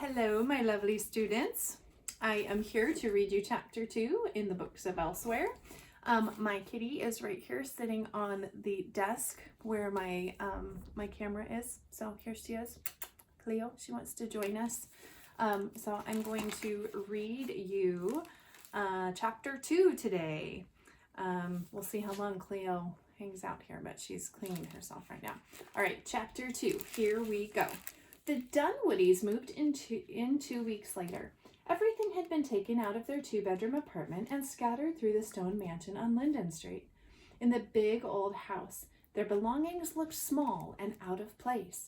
Hello, my lovely students. I am here to read you chapter 2 in the books of Elsewhere. My kitty is right here sitting on the desk where my camera is. So here she is, Cleo. She wants to join us. So I'm going to read you chapter 2 today. We'll see how long Cleo hangs out here, but she's cleaning herself right now. All right, chapter 2. Here we go. The Dunwoodies moved in 2 weeks later. Everything had been taken out of their 2-bedroom apartment and scattered through the stone mansion on Linden Street. In the big old house, their belongings looked small and out of place,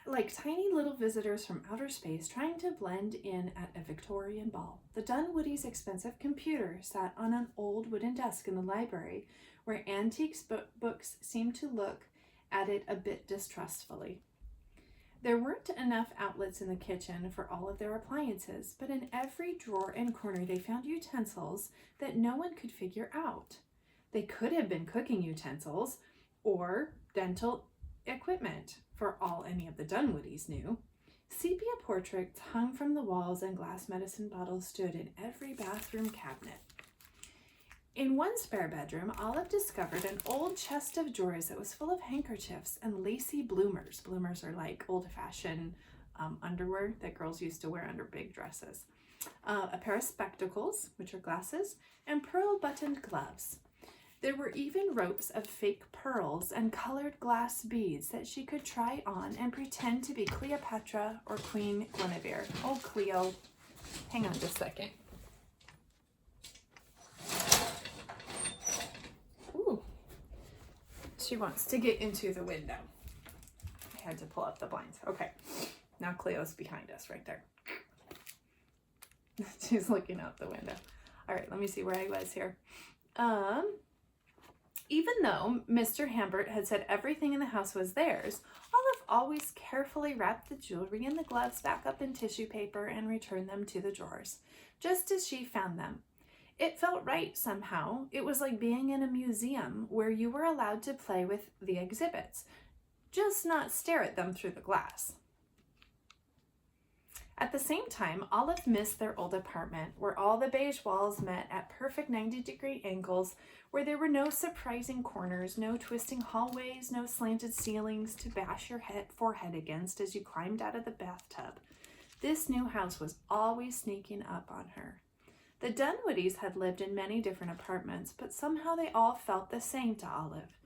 like tiny little visitors from outer space trying to blend in at a Victorian ball. The Dunwoodies' expensive computer sat on an old wooden desk in the library, where antique books seemed to look at it a bit distrustfully. There weren't enough outlets in the kitchen for all of their appliances, but in every drawer and corner they found utensils that no one could figure out. They could have been cooking utensils or dental equipment, for all any of the Dunwoodies knew. Sepia portraits hung from the walls and glass medicine bottles stood in every bathroom cabinet. In one spare bedroom, Olive discovered an old chest of drawers that was full of handkerchiefs and lacy bloomers. Bloomers are like old-fashioned underwear that girls used to wear under big dresses. A pair of spectacles, which are glasses, and pearl-buttoned gloves. There were even ropes of fake pearls and colored glass beads that she could try on and pretend to be Cleopatra or Queen Guinevere. Oh, Cleo, hang on just a second. She wants to get into the window. I had to pull up the blinds. Okay, now Cleo's behind us right there. She's looking out the window. All right, let me see where I was here. Even though Mr. Hambert had said everything in the house was theirs, Olive always carefully wrapped the jewelry and the gloves back up in tissue paper and returned them to the drawers, just as she found them. It felt right somehow. It was like being in a museum where you were allowed to play with the exhibits, just not stare at them through the glass. At the same time, Olive missed their old apartment, where all the beige walls met at perfect 90-degree angles, where there were no surprising corners, no twisting hallways, no slanted ceilings to bash your forehead against as you climbed out of the bathtub. This new house was always sneaking up on her. The Dunwoodies had lived in many different apartments, but somehow they all felt the same to Olive.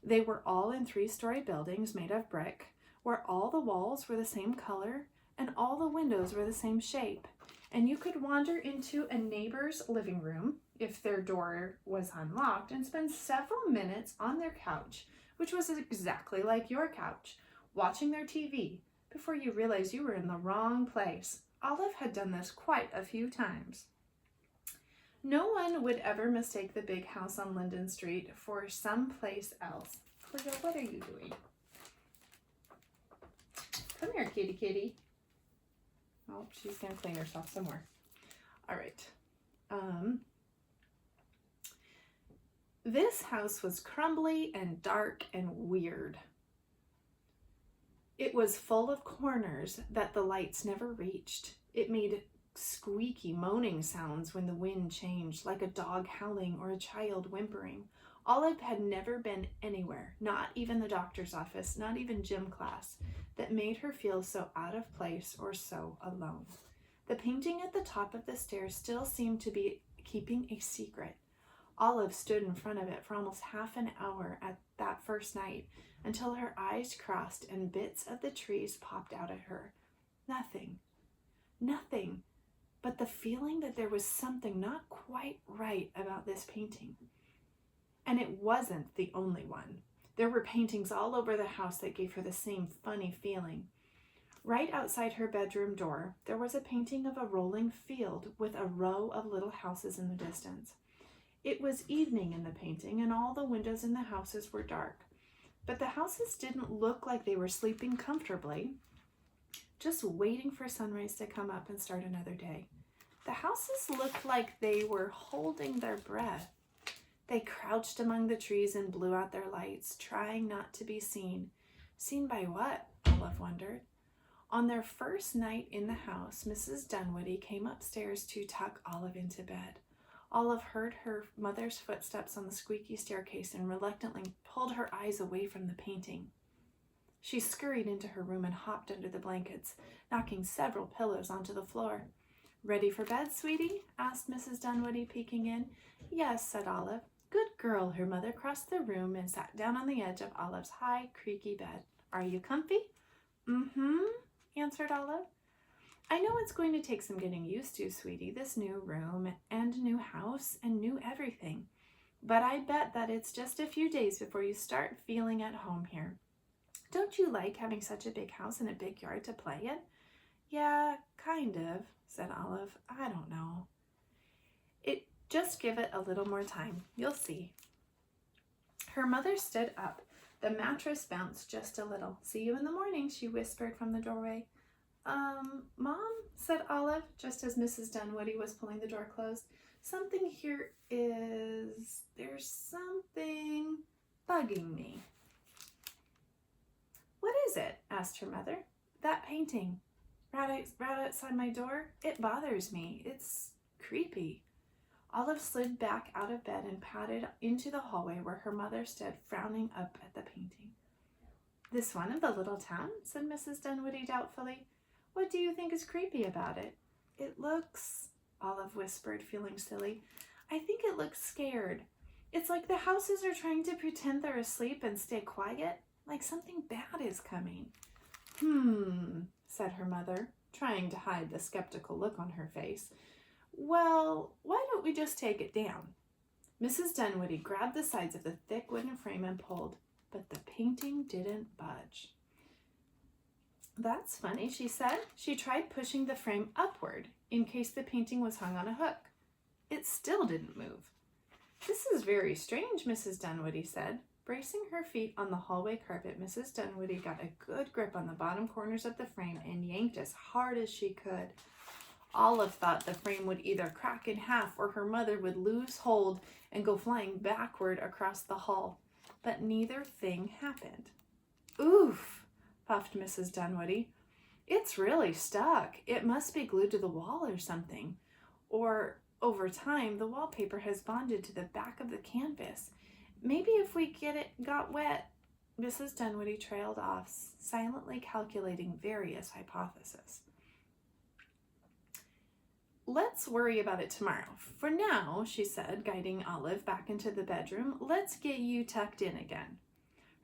They were all in 3-story buildings made of brick, where all the walls were the same color and all the windows were the same shape. And you could wander into a neighbor's living room, if their door was unlocked, and spend several minutes on their couch, which was exactly like your couch, watching their TV, before you realized you were in the wrong place. Olive had done this quite a few times. No one would ever mistake the big house on Linden Street for someplace else. Cleo, what are you doing? Come here, kitty kitty. Oh, she's going to clean herself some more. All right. This house was crumbly and dark and weird. It was full of corners that the lights never reached. It made squeaky moaning sounds when the wind changed, like a dog howling or a child whimpering. Olive had never been anywhere, not even the doctor's office, not even gym class, that made her feel so out of place or so alone. The painting at the top of the stairs still seemed to be keeping a secret. Olive stood in front of it for almost half an hour at that first night, until her eyes crossed and bits of the trees popped out at her. Nothing. But the feeling that there was something not quite right about this painting. And it wasn't the only one. There were paintings all over the house that gave her the same funny feeling. Right outside her bedroom door, there was a painting of a rolling field with a row of little houses in the distance. It was evening in the painting, and all the windows in the houses were dark. But the houses didn't look like they were sleeping comfortably, just waiting for sunrise to come up and start another day. The houses looked like they were holding their breath. They crouched among the trees and blew out their lights, trying not to be seen. Seen by what? Olive wondered. On their first night in the house, Mrs. Dunwoody came upstairs to tuck Olive into bed. Olive heard her mother's footsteps on the squeaky staircase and reluctantly pulled her eyes away from the painting. She scurried into her room and hopped under the blankets, knocking several pillows onto the floor. "Ready for bed, sweetie?" asked Mrs. Dunwoody, peeking in. "Yes," said Olive. "Good girl." Her mother crossed the room and sat down on the edge of Olive's high, creaky bed. "Are you comfy?" "Mm-hmm," answered Olive. "I know it's going to take some getting used to, sweetie, this new room and new house and new everything. But I bet that it's just a few days before you start feeling at home here. Don't you like having such a big house and a big yard to play in?" "Yeah, kind of," said Olive. "I don't know. Just give it a little more time. You'll see." Her mother stood up. The mattress bounced just a little. "See you in the morning," she whispered from the doorway. Mom," said Olive, just as Mrs. Dunwoody was pulling the door closed. There's something bugging me." "What is it?" asked her mother. "That painting, right outside my door. It bothers me. It's creepy." Olive slid back out of bed and padded into the hallway where her mother stood, frowning up at the painting. "This one of the little town?" said Mrs. Dunwoody doubtfully. "What do you think is creepy about it?" "It looks," Olive whispered, feeling silly. "I think it looks scared. It's like the houses are trying to pretend they're asleep and stay quiet, like something bad is coming." Said her mother, trying to hide the skeptical look on her face. "Well, why don't we just take it down?" Mrs. Dunwoody grabbed the sides of the thick wooden frame and pulled, but the painting didn't budge. "That's funny," she said. She tried pushing the frame upward in case the painting was hung on a hook. It still didn't move. "This is very strange," Mrs. Dunwoody said. Bracing her feet on the hallway carpet, Mrs. Dunwoody got a good grip on the bottom corners of the frame and yanked as hard as she could. Olive thought the frame would either crack in half or her mother would lose hold and go flying backward across the hall. But neither thing happened. "Oof," puffed Mrs. Dunwoody. "It's really stuck. It must be glued to the wall or something. Or, over time, the wallpaper has bonded to the back of the canvas. Maybe if we got wet." Mrs. Dunwoody trailed off, silently calculating various hypotheses. "Let's worry about it tomorrow. For now," she said, guiding Olive back into the bedroom, "let's get you tucked in again."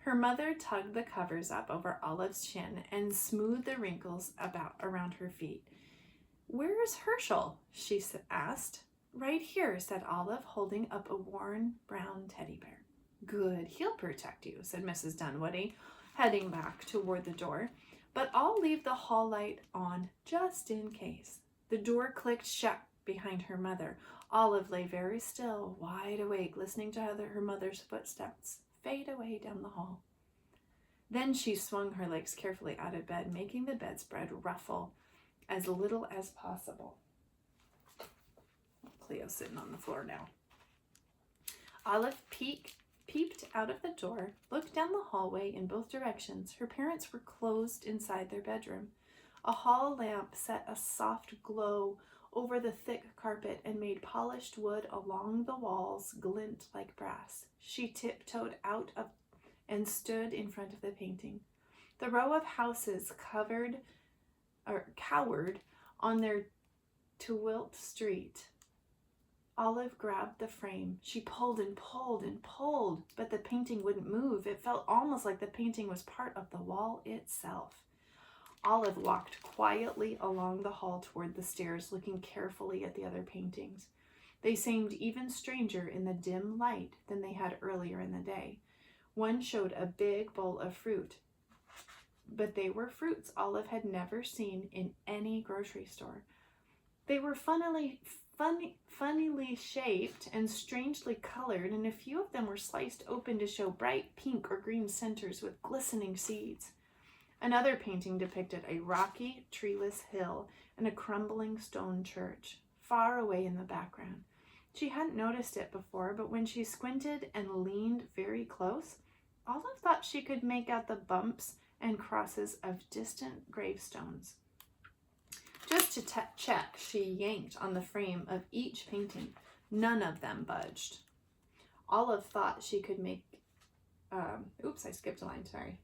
Her mother tugged the covers up over Olive's chin and smoothed the wrinkles around her feet. "Where's Herschel?" she asked. "Right here," said Olive, holding up a worn brown teddy bear. "Good, he'll protect you," said Mrs. Dunwoody, heading back toward the door. "But I'll leave the hall light on just in case." The door clicked shut behind her mother. Olive lay very still, wide awake, listening to her mother's footsteps fade away down the hall. Then she swung her legs carefully out of bed, making the bedspread ruffle as little as possible. Cleo's sitting on the floor now. Olive peeped out of the door, looked down the hallway in both directions. Her parents were closed inside their bedroom. A hall lamp set a soft glow over the thick carpet and made polished wood along the walls glint like brass. She tiptoed out and stood in front of the painting. The row of houses cowered on their Twilt Street. Olive grabbed the frame. She pulled and pulled and pulled, but the painting wouldn't move. It felt almost like the painting was part of the wall itself. Olive walked quietly along the hall toward the stairs, looking carefully at the other paintings. They seemed even stranger in the dim light than they had earlier in the day. One showed a big bowl of fruit, but they were fruits Olive had never seen in any grocery store. They were funnily shaped and strangely colored, and a few of them were sliced open to show bright pink or green centers with glistening seeds. Another painting depicted a rocky, treeless hill and a crumbling stone church, far away in the background. She hadn't noticed it before, but when she squinted and leaned very close, Olive thought she could make out the bumps and crosses of distant gravestones. Just to check, she yanked on the frame of each painting. None of them budged. Olive thought she could make... oops, I skipped a line, sorry.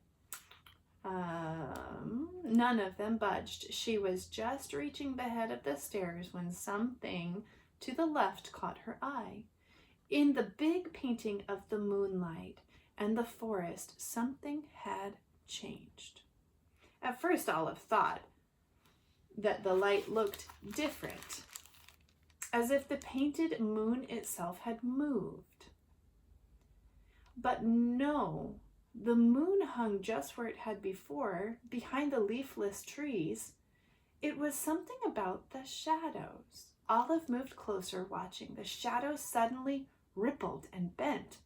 None of them budged. She was just reaching the head of the stairs when something to the left caught her eye. In the big painting of the moonlight and the forest, something had changed. At first, Olive thought that the light looked different, as if the painted moon itself had moved. But no, the moon hung just where it had before, behind the leafless trees. It was something about the shadows. Olive moved closer, watching. The shadows suddenly rippled and bent,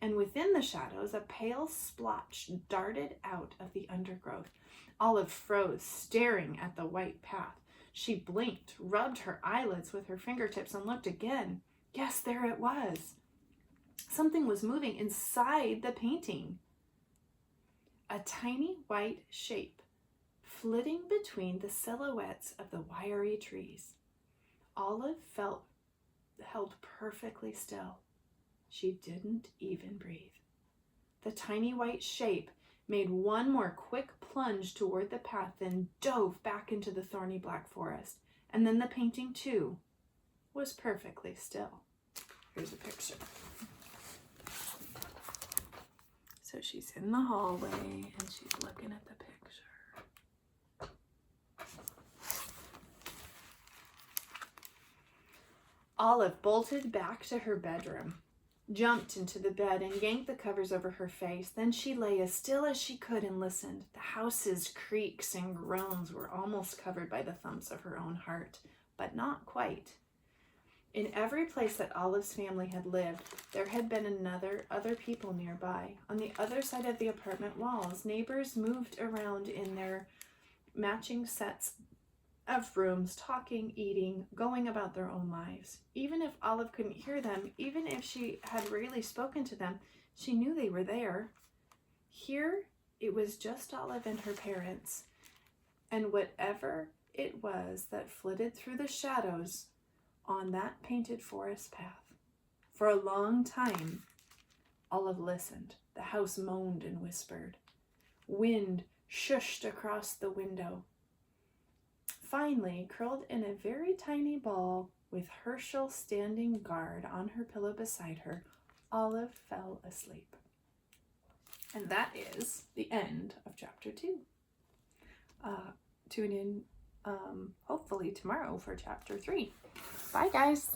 and within the shadows, a pale splotch darted out of the undergrowth. Olive froze, staring at the white path. She blinked, rubbed her eyelids with her fingertips, and looked again. Yes, there it was. Something was moving inside the painting. A tiny white shape flitting between the silhouettes of the wiry trees. Olive held perfectly still. She didn't even breathe. The tiny white shape made one more quick plunge toward the path, then dove back into the thorny black forest. And then the painting, too, was perfectly still. Here's a picture. So she's in the hallway and she's looking at the picture. Olive bolted back to her bedroom, jumped into the bed and yanked the covers over her face. Then she lay as still as she could and listened. The house's creaks and groans were almost covered by the thumps of her own heart, but not quite. In every place that Olive's family had lived, there had been other people nearby. On the other side of the apartment walls, neighbors moved around in their matching sets of rooms, talking, eating, going about their own lives. Even if Olive couldn't hear them, even if she had rarely spoken to them, she knew they were there. Here, it was just Olive and her parents, and whatever it was that flitted through the shadows on that painted forest path. For a long time, Olive listened. The house moaned and whispered. Wind shushed across the window. Finally, curled in a very tiny ball, with Herschel standing guard on her pillow beside her, Olive fell asleep. And that is the end of chapter 2. Tune in hopefully tomorrow for chapter 3. Bye, guys.